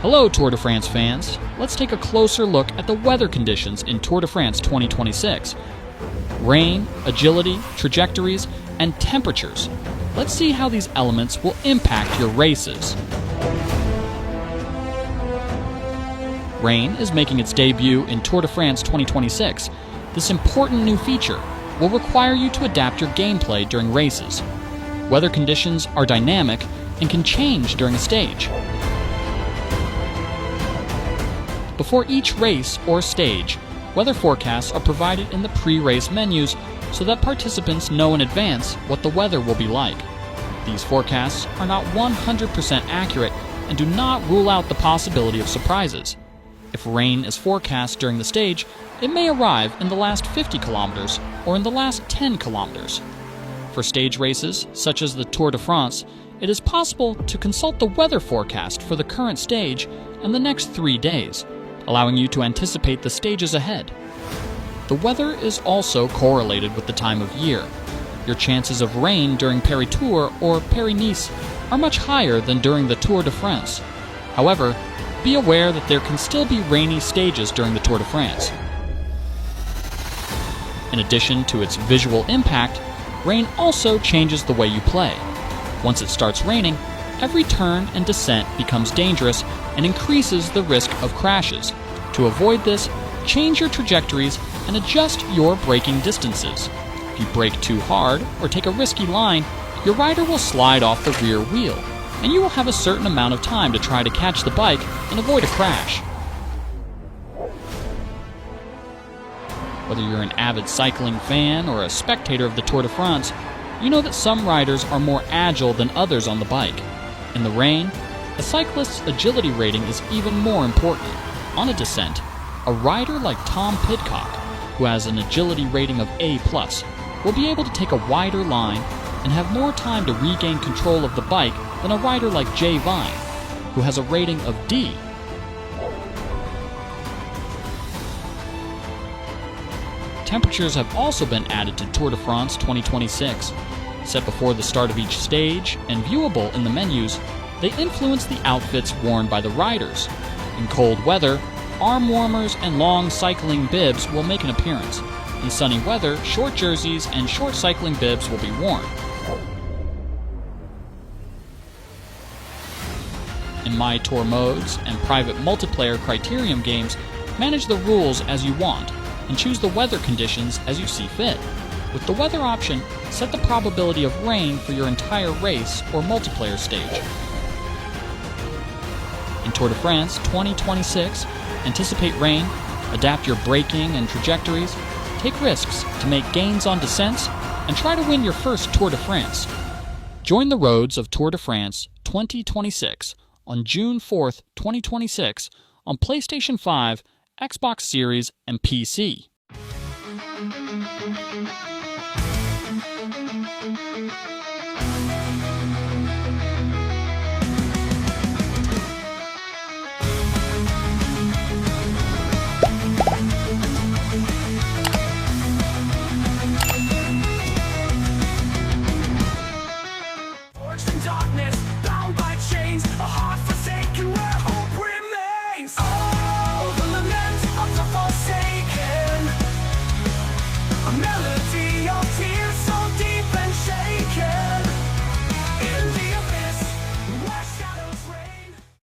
Hello Tour de France fans, let's take a closer look at the weather conditions in Tour de France 2026. Rain, agility, trajectories, and temperatures. Let's see how these elements will impact your races. Rain is making its debut in Tour de France 2026. This important new feature will require you to adapt your gameplay during races. Weather conditions are dynamic and can change during a stage. Before each race or stage, weather forecasts are provided in the pre-race menus so that participants know in advance what the weather will be like. These forecasts are not 100% accurate and do not rule out the possibility of surprises. If rain is forecast during the stage, it may arrive in the last 50 kilometers or in the last 10 kilometers. For stage races, such as the Tour de France, it is possible to consult the weather forecast for the current stage and the next 3 days, allowing you to anticipate the stages ahead. The weather is also correlated with the time of year. Your chances of rain during Paris-Tours or Paris-Nice are much higher than during the Tour de France. However, be aware that there can still be rainy stages during the Tour de France. In addition to its visual impact, rain also changes the way you play. Once it starts raining, every turn and descent becomes dangerous and increases the risk of crashes. To avoid this, change your trajectories and adjust your braking distances. If you brake too hard or take a risky line, your rider will slide off the rear wheel, and you will have a certain amount of time to try to catch the bike and avoid a crash. Whether you're an avid cycling fan or a spectator of the Tour de France, you know that some riders are more agile than others on the bike. In the rain, a cyclist's agility rating is even more important. On a descent, a rider like Tom Pidcock, who has an agility rating of A+, will be able to take a wider line and have more time to regain control of the bike than a rider like Jay Vine, who has a rating of D. Temperatures have also been added to Tour de France 2026. Set before the start of each stage and viewable in the menus, they influence the outfits worn by the riders. In cold weather, arm warmers and long cycling bibs will make an appearance. In sunny weather, short jerseys and short cycling bibs will be worn. In My Tour modes and private multiplayer criterium games, manage the rules as you want and choose the weather conditions as you see fit. With the weather option, set the probability of rain for your entire race or multiplayer stage. In Tour de France 2026, anticipate rain, adapt your braking and trajectories, take risks to make gains on descents, and try to win your first Tour de France. Join the roads of Tour de France 2026 on June 4th, 2026 on PlayStation 5, Xbox Series, and PC.